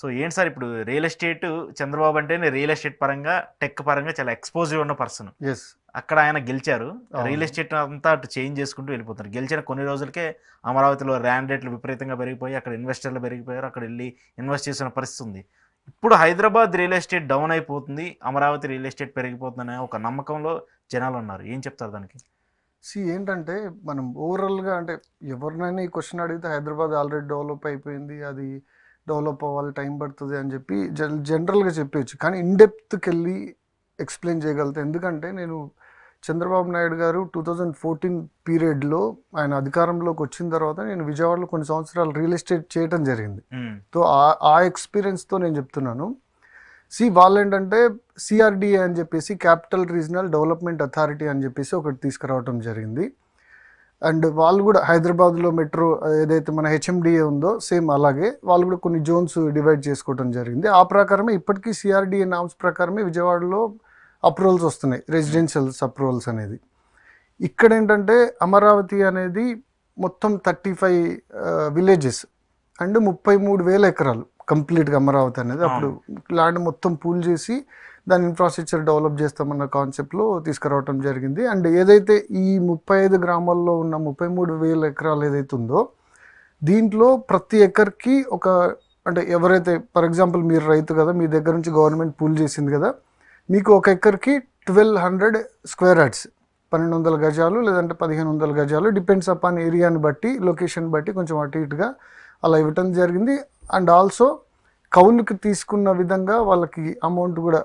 So ఏంటి sir ఇప్పుడు real estate Chandrababu అంటేనే రియల్ ఎస్టేట్ పరంగా, టెక్ పరంగా చాలా ఎక్స్‌పోజ్‌గా ఉన్న పర్సన్. యెస్. అక్కడ ఆయన గెలిచారు. రియల్ అవును. ఎస్టేట్ అంతా అటు చేంజ్ చేసుకుంటూ వెళ్ళిపోతున్నారు. గెలిచిన కొన్ని రోజులకే అమరావతిలో ల్యాండ్ రేట్లు విపరీతంగా పెరిగిపోయి, అక్కడ ఇన్వెస్టర్లు పెరిగిపోయారు. అక్కడెళ్లి ఇన్వెస్ట్ చేసిన పరిస్థితి ఉంది. ఇప్పుడు హైదరాబాద్ రియల్ ఎస్టేట్ డౌన్ అయిపోతుంది. అమరావతి రియల్ ఎస్టేట్ పెరిగిపోతుందనే ఒక నమ్మకంలో జనాలున్నారు. ఏం చెప్తారు దానికి? ఏంటంటే మనం ఓవరాల్‌గా అంటే ఎవరినైనా ఈ క్వెషన్ అడిగితే హైదరాబాద్ ఆల్రెడీ డెవలప్ అయిపోయింది. అది డెవలప్ అవ్వాలి, టైం పడుతది అని చెప్పి జనరల్‌గా చెప్పేయొచ్చు. కానీ ఇన్ డెప్త్‌కెళ్ళి ఎక్స్‌ప్లెయిన్ చేయగలుగుతా. ఎందుకంటే నేను చంద్రబాబు నాయుడు గారు 2014 పీరియడ్‌లో ఆయన అధికారంలోకి వచ్చిన తర్వాత నేను విజయవాడలో కొన్ని సంవత్సరాలు రియల్ ఎస్టేట్ చేయటం జరిగింది. హ్మ్. సో ఆ ఎక్స్‌పీరియన్స్‌తో నేను చెప్తున్నాను. వాళ్ళేంటంటే సిఆర్‌డిఏ అని చెప్పేసి క్యాపిటల్ రీజనల్ డెవలప్మెంట్ అథారిటీ అని చెప్పేసి ఒకటి తీసుకురావటం జరిగింది. అండ్ వాళ్ళు కూడా హైదరాబాద్లో మెట్రో ఏదైతే మన హెచ్ఎండిఏ ఉందో సేమ్ అలాగే వాళ్ళు కూడా కొన్ని జోన్స్ డివైడ్ చేసుకోవడం జరిగింది. ఆ ప్రకారమే ఇప్పటికీ సిఆర్‌డిఏ నామ్స్ ప్రకారమే విజయవాడలో అప్రూవల్స్ వస్తున్నాయి, రెసిడెన్షియల్స్ అప్రూవల్స్ అనేది. ఇక్కడ ఏంటంటే అమరావతి అనేది మొత్తం 35 విలేజెస్ అండ్ 33,000 ఎకరాలు కంప్లీట్గా అమరావతి అనేది. అప్పుడు ల్యాండ్ మొత్తం పూల్ చేసి దాని ఇన్ఫ్రాస్ట్రక్చర్ డెవలప్ చేస్తామన్న కాన్సెప్ట్లో తీసుకురావటం జరిగింది. అండ్ ఏదైతే ఈ 35 గ్రామాల్లో ఉన్న 33,000 ఎకరాలు ఏదైతే ఉందో దీంట్లో ప్రతి ఎకర్కి ఒక అంటే ఎవరైతే ఫర్ ఎగ్జాంపుల్ మీరు రైతు కదా, మీ దగ్గర నుంచి గవర్నమెంట్ పూల్ చేసింది కదా, మీకు ఒక ఎకర్కి 1200 స్క్వేర్ యార్డ్స్ 1200 గజాలు లేదంటే 1500 గజాలు డిపెండ్స్ అపాన్ ఏరియాని బట్టి లొకేషన్ బట్టి కొంచెం అటు ఇటుగా అలా ఇవ్వటం జరిగింది. అండ్ ఆల్సో కౌలుకి తీసుకున్న విధంగా వాళ్ళకి అమౌంట్ కూడా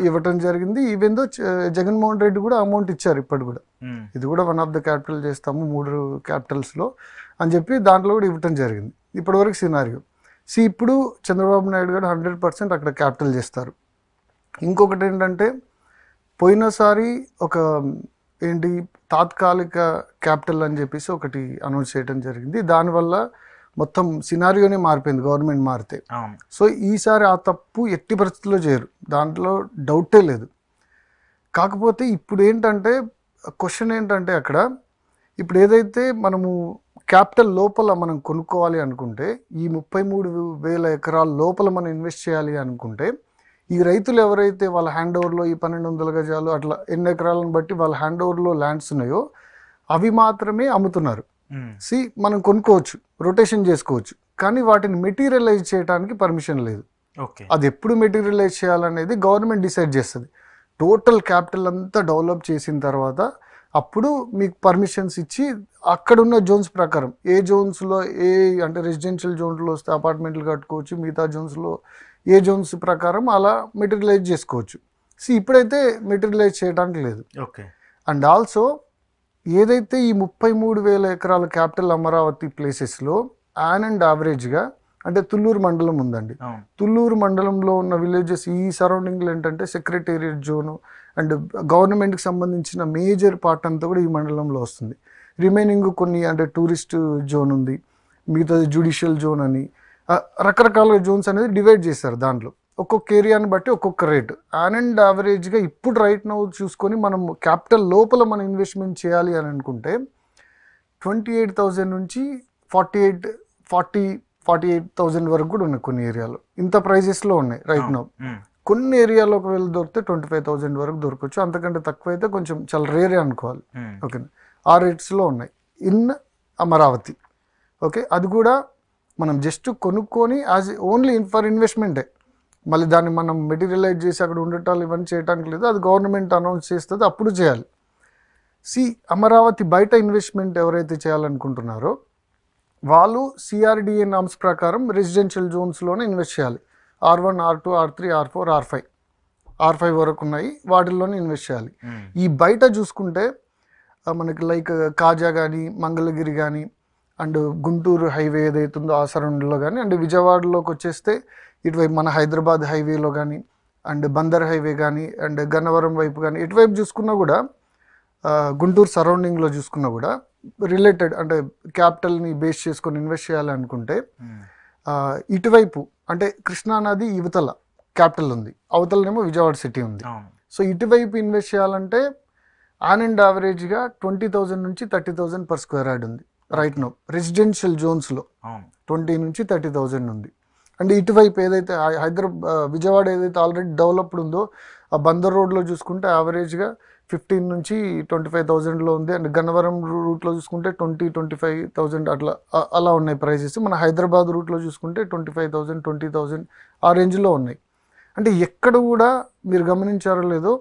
ఇవ్వటం జరిగింది. ఈవెన్ దో జగన్మోహన్ రెడ్డి కూడా అమౌంట్ ఇచ్చారు ఇప్పటి కూడా. ఇది కూడా వన్ ఆఫ్ ద క్యాపిటల్ చేస్తాము 3 క్యాపిటల్స్లో అని చెప్పి దాంట్లో కూడా ఇవ్వటం జరిగింది ఇప్పటివరకు సినారియో. ఇప్పుడు చంద్రబాబు నాయుడు గారు 100% అక్కడ క్యాపిటల్ చేస్తారు. ఇంకొకటి ఏంటంటే పోయినసారి ఒక ఏంటి తాత్కాలిక క్యాపిటల్ అని చెప్పేసి ఒకటి అనౌన్స్ చేయడం జరిగింది. దానివల్ల మొత్తం సినారియోనే మారిపోయింది గవర్నమెంట్ మారితే. సో ఈసారి ఆ తప్పు ఎట్టి పరిస్థితుల్లో చేయరు, దాంట్లో డౌటే లేదు. కాకపోతే ఇప్పుడు ఏంటంటే క్వశ్చన్ ఏంటంటే అక్కడ ఇప్పుడు ఏదైతే మనము క్యాపిటల్ లోపల మనం కొనుక్కోవాలి అనుకుంటే ఈ 33,000 ఎకరాల లోపల మనం ఇన్వెస్ట్ చేయాలి అనుకుంటే ఈ రైతులు ఎవరైతే వాళ్ళ హ్యాండ్ ఓవర్లో ఈ 1200 గజాలు అట్లా ఎన్ని ఎకరాలను బట్టి వాళ్ళ హ్యాండ్ ఓవర్లో ల్యాండ్స్ ఉన్నాయో అవి మాత్రమే అమ్ముతున్నారు. మనం కొనుక్కోవచ్చు, రొటేషన్ చేసుకోవచ్చు, కానీ వాటిని మెటీరియలైజ్ చేయడానికి పర్మిషన్ లేదు. అది ఎప్పుడు మెటీరియలైజ్ చేయాలనేది గవర్నమెంట్ డిసైడ్ చేస్తుంది. టోటల్ క్యాపిటల్ అంతా డెవలప్ చేసిన తర్వాత అప్పుడు మీకు పర్మిషన్స్ ఇచ్చి అక్కడున్న జోన్స్ ప్రకారం ఏ జోన్స్లో అంటే రెసిడెన్షియల్ జోన్లో వస్తే అపార్ట్మెంట్లు కట్టుకోవచ్చు, మిగతా జోన్స్లో ఏ జోన్స్ ప్రకారం అలా మెటీరియలైజ్ చేసుకోవచ్చు. ఇప్పుడైతే మెటీరియలైజ్ చేయడానికి లేదు. అండ్ ఆల్సో ఏదైతే ఈ 33,000 ఎకరాల క్యాపిటల్ అమరావతి ప్లేసెస్లో అండ్ యావరేజ్గా అంటే తుళ్ళూరు మండలం ఉందండి. తుళ్ళూరు మండలంలో ఉన్న విలేజెస్ ఈ సరౌండింగ్లో ఏంటంటే సెక్రటేరియట్ జోను అండ్ గవర్నమెంట్కి సంబంధించిన మేజర్ పార్ట్ అంతా కూడా ఈ మండలంలో వస్తుంది. రిమైనింగ్ కొన్ని అంటే టూరిస్ట్ జోన్ ఉంది, మిగతాది జ్యుడిషియల్ జోన్ అని రకరకాల జోన్స్ అనేది డివైడ్ చేశారు. దాంట్లో ఒక్కొక్క ఏరియాని బట్టి ఒక్కొక్క రేటు అండ్ యావరేజ్గా ఇప్పుడు రైట్ నౌ చూసుకొని మనం క్యాపిటల్ లోపల మనం ఇన్వెస్ట్మెంట్ చేయాలి అని అనుకుంటే 28,000 నుంచి 48,000 వరకు కూడా ఉన్నాయి. కొన్ని ఏరియాలో ఇంత ప్రైజెస్లో ఉన్నాయి రైట్ నౌ. కొన్ని ఏరియాలో ఒకవేళ దొరికితే 25,000 వరకు దొరకవచ్చు, అంతకంటే తక్కువ అయితే కొంచెం చాలా రేరే అనుకోవాలి. ఓకేనా, ఆ రేట్స్లో ఉన్నాయి ఇన్ అమరావతి. ఓకే, అది కూడా మనం జస్ట్ కొనుక్కొని యాజ్ ఓన్లీ ఫర్ ఇన్వెస్ట్మెంటే, మళ్ళీ దాన్ని మనం మెటీరియలైజ్ చేసి అక్కడ ఉండటాలు ఇవన్నీ చేయడానికి లేదు. అది గవర్నమెంట్ అనౌన్స్ చేస్తుంది, అప్పుడు చేయాలి. అమరావతి బయట ఇన్వెస్ట్మెంట్ ఎవరైతే చేయాలనుకుంటున్నారో వాళ్ళు సిఆర్‌డిఏ నామ్స్ ప్రకారం రెసిడెన్షియల్ జోన్స్లోనే ఇన్వెస్ట్ చేయాలి. R1, R2, R3, R4, R5 వరకు ఉన్నాయి, వాటిల్లోనే ఇన్వెస్ట్ చేయాలి. ఈ బయట చూసుకుంటే మనకి లైక్ కాజా కానీ మంగళగిరి కానీ అండ్ గుంటూరు హైవే ఏదైతుందో ఆ సరౌండ్లో కానీ అండ్ విజయవాడలోకి వచ్చేస్తే ఇటువైపు మన హైదరాబాద్ హైవేలో కానీ అండ్ బందర్ హైవే కానీ అండ్ గన్నవరం వైపు కానీ ఇటువైపు చూసుకున్నా కూడా గుంటూరు సరౌండింగ్లో చూసుకున్నా కూడా రిలేటెడ్ అంటే క్యాపిటల్ని బేస్ చేసుకొని ఇన్వెస్ట్ చేయాలనుకుంటే ఇటువైపు అంటే కృష్ణానది యువతల క్యాపిటల్ ఉంది, అవతలనేమో విజయవాడ సిటీ ఉంది. సో ఇటువైపు ఇన్వెస్ట్ చేయాలంటే అండ్ యావరేజ్గా 20,000 నుంచి 30,000 పర్ స్క్వేర్ యార్డ్ ఉంది రైట్ నో. రెసిడెన్షియల్ జోన్స్లో 20 నుంచి 30,000 ఉంది. అంటే ఇటువైపు ఏదైతే విజయవాడ ఏదైతే ఆల్రెడీ డెవలప్డ్ ఉందో ఆ బందర్ రోడ్లో చూసుకుంటే యావరేజ్గా 15 నుంచి 25,000లో ఉంది. అండ్ గన్నవరం రూట్లో చూసుకుంటే 25,000 అట్లా అలా ఉన్నాయి ప్రైజెస్. మన హైదరాబాద్ రూట్లో చూసుకుంటే 25,000 20,000 ఆ రేంజ్లో ఉన్నాయి. అంటే ఎక్కడ కూడా మీరు గమనించారో లేదో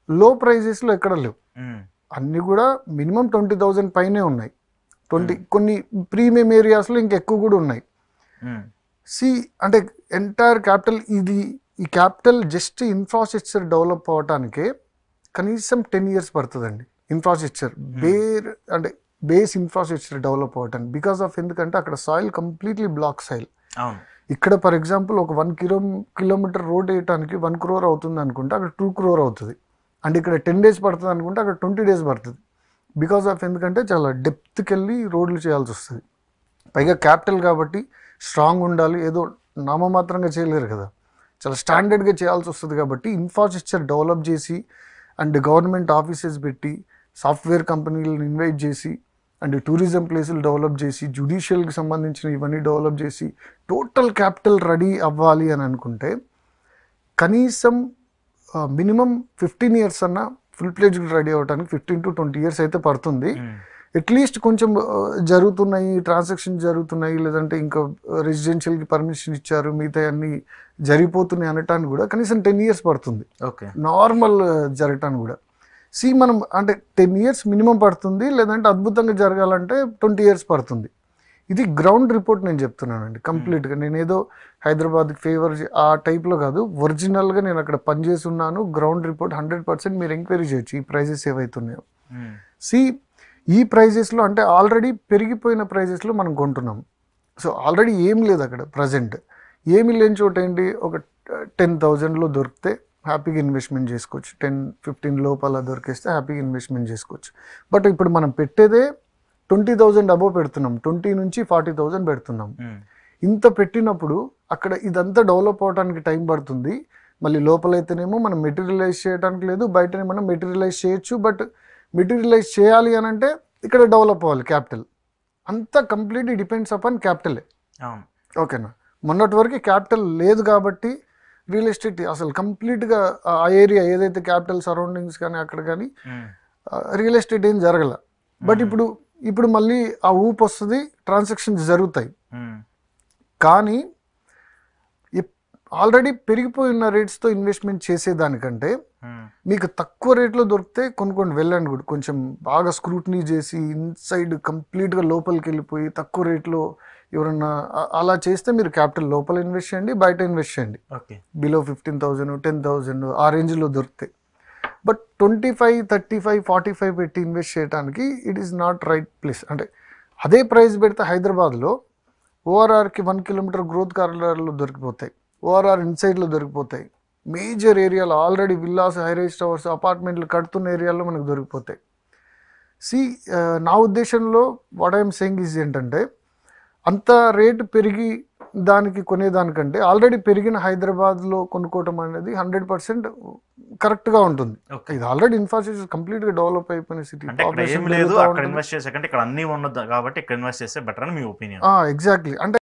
లో ప్రైజెస్లో ఎక్కడ లేవు, అన్నీ కూడా మినిమం 20,000 పైనే ఉన్నాయి. కొన్ని ప్రీమియం ఏరియాస్లో ఇంకెక్కువ కూడా ఉన్నాయి. అంటే ఎంటైర్ క్యాపిటల్ ఈ క్యాపిటల్ జస్ట్ ఇన్ఫ్రాస్ట్రక్చర్ డెవలప్ అవటానికే కనీసం 10 years పడుతుందండి. ఇన్ఫ్రాస్ట్రక్చర్ బేస్ ఇన్ఫ్రాస్ట్రక్చర్ డెవలప్ అవటానికి బికాస్ ఆఫ్ ఎందుకంటే అక్కడ సాయిల్ కంప్లీట్లీ బ్లాక్ సాయిల్. ఇక్కడ ఫర్ ఎగ్జాంపుల్ ఒక 1 kilometer రోడ్ వేయటానికి 1 crore అవుతుంది అనుకుంటే అక్కడ 2 crore అవుతుంది. అండ్ ఇక్కడ 10 days పడుతుంది అనుకుంటే అక్కడ 20 days పడుతుంది. బికాస్ ఆఫ్ ఎందుకంటే చాలా డెప్త్కి వెళ్ళి రోడ్లు చేయాల్సి వస్తుంది. పైగా క్యాపిటల్ కాబట్టి స్ట్రాంగ్ ఉండాలి, ఏదో నామమాత్రంగా చేయలేరు కదా, చాలా స్టాండర్డ్గా చేయాల్సి వస్తుంది. కాబట్టి ఇన్ఫ్రాస్ట్రక్చర్ డెవలప్ చేసి అండ్ గవర్నమెంట్ ఆఫీసెస్ పెట్టి సాఫ్ట్వేర్ కంపెనీలను ఇన్వైట్ చేసి అండ్ టూరిజం ప్లేసులు డెవలప్ చేసి జ్యుడిషియల్కి సంబంధించిన ఇవన్నీ డెవలప్ చేసి టోటల్ క్యాపిటల్ రెడీ అవ్వాలి అని అనుకుంటే కనీసం మినిమం 15 years అన్నా ఫుల్ ప్లేజ్గా రెడీ అవ్వడానికి 15 to 20 years అయితే పడుతుంది. అట్లీస్ట్ కొంచెం జరుగుతున్నాయి, ట్రాన్సాక్షన్ జరుగుతున్నాయి, లేదంటే ఇంకా రెసిడెన్షియల్కి పర్మిషన్ ఇచ్చారు, మిగతా అన్ని జరిగిపోతున్నాయి అనటానికి కూడా కనీసం 10 years పడుతుంది. ఓకే, నార్మల్ జరగటానికి కూడా మనం అంటే 10 years మినిమం పడుతుంది, లేదంటే అద్భుతంగా జరగాలంటే 20 years పడుతుంది. ఇది గ్రౌండ్ రిపోర్ట్ నేను చెప్తున్నానండి కంప్లీట్గా. నేను ఏదో హైదరాబాద్కి ఫేవర్ ఆ టైప్లో కాదు, ఒరిజినల్గా నేను అక్కడ పనిచేసి ఉన్నాను. గ్రౌండ్ రిపోర్ట్ 100% మీరు ఎంక్వైరీ చేయొచ్చు ఈ ప్రైజెస్ ఏవైతున్నాయో. ఈ ప్రైజెస్లో అంటే ఆల్రెడీ పెరిగిపోయిన ప్రైజెస్లో మనం కొంటున్నాం. సో ఆల్రెడీ ఏం లేదు అక్కడ ప్రజెంట్, ఏమి లేని చోట ఏంటి ఒక 10,000లో దొరికితే హ్యాపీగా ఇన్వెస్ట్మెంట్ చేసుకోవచ్చు. 10-15 లోపల దొరికేస్తే హ్యాపీగా ఇన్వెస్ట్మెంట్ చేసుకోవచ్చు. బట్ ఇప్పుడు మనం పెట్టేదే 20,000 అబోవ్ పెడుతున్నాం, 20 నుంచి 40,000 పెడుతున్నాం. ఇంత పెట్టినప్పుడు అక్కడ ఇదంతా డెవలప్ అవడానికి టైం పడుతుంది. మళ్ళీ లోపలైతేనేమో మనం మెటీరియలైజ్ చేయడానికి లేదు, బయటనే మనం మెటీరియలైజ్ చేయొచ్చు. బట్ మెటీరియలైజ్ చేయాలి అని అంటే ఇక్కడ డెవలప్ అవ్వాలి క్యాపిటల్. అంతా కంప్లీట్లీ డిపెండ్స్ అపాన్ క్యాపిటలే. ఓకేనా, మొన్నటి వరకు క్యాపిటల్ లేదు కాబట్టి రియల్ ఎస్టేట్ అసలు కంప్లీట్గా ఆ ఏరియా ఏదైతే క్యాపిటల్ సరౌండింగ్స్ కానీ అక్కడ కానీ రియల్ ఎస్టేట్ ఏం జరగల. బట్ ఇప్పుడు మళ్ళీ ఆ ఊపు వస్తుంది, ట్రాన్సాక్షన్స్ జరుగుతాయి. కానీ ఆల్రెడీ పెరిగిపోయిన రేట్స్తో ఇన్వెస్ట్మెంట్ చేసేదానికంటే మీకు తక్కువ రేట్లో దొరికితే కొన్ని వెళ్ళండి కూడా, కొంచెం బాగా స్క్రూటినీ చేసి ఇన్సైడ్ కంప్లీట్గా లోపలికి వెళ్ళిపోయి తక్కువ రేట్లో ఎవరన్నా అలా చేస్తే మీరు క్యాపిటల్ లోపల ఇన్వెస్ట్ చేయండి, బయట ఇన్వెస్ట్ చేయండి. బిలో 15,000 10,000 ఆ రేంజ్లో దొరుకుతాయి. బట్ 25 35 45 పెట్టి ఇన్వెస్ట్ చేయడానికి it is not right place. అంటే అదే ప్రైస్ పెడితే హైదరాబాద్లో ఓఆర్ఆర్కి 1 kilometer గ్రోత్ కారిడార్లో దొరికిపోతాయి, ఓఆర్ఆర్ ఇన్సైడ్లో దొరికిపోతాయి. మేజర్ ఏరియాలో ఆల్రెడీ విల్లాస్, హైరైజ్ టవర్స్, అపార్ట్మెంట్లు కడుతున్న ఏరియాలో మనకు దొరికిపోతాయి. నా ఉద్దేశంలో వాట్ ఐఎమ్ సెయింగ్ ఈజ్ ఏంటంటే అంత రేటు పెరిగి దానికి కొనేదానికంటే ఆల్రెడీ పెరిగిన హైదరాబాద్లో కొనుక్కోవటం అనేది 100% కరెక్ట్గా ఉంటుంది. ఇది ఆల్రెడీ ఇన్ఫ్రాస్ట్రక్చర్ కంప్లీట్గా డెవలప్ అయిపోయిన సిటీ. ఎగ్జాక్ట్లీ. అంటే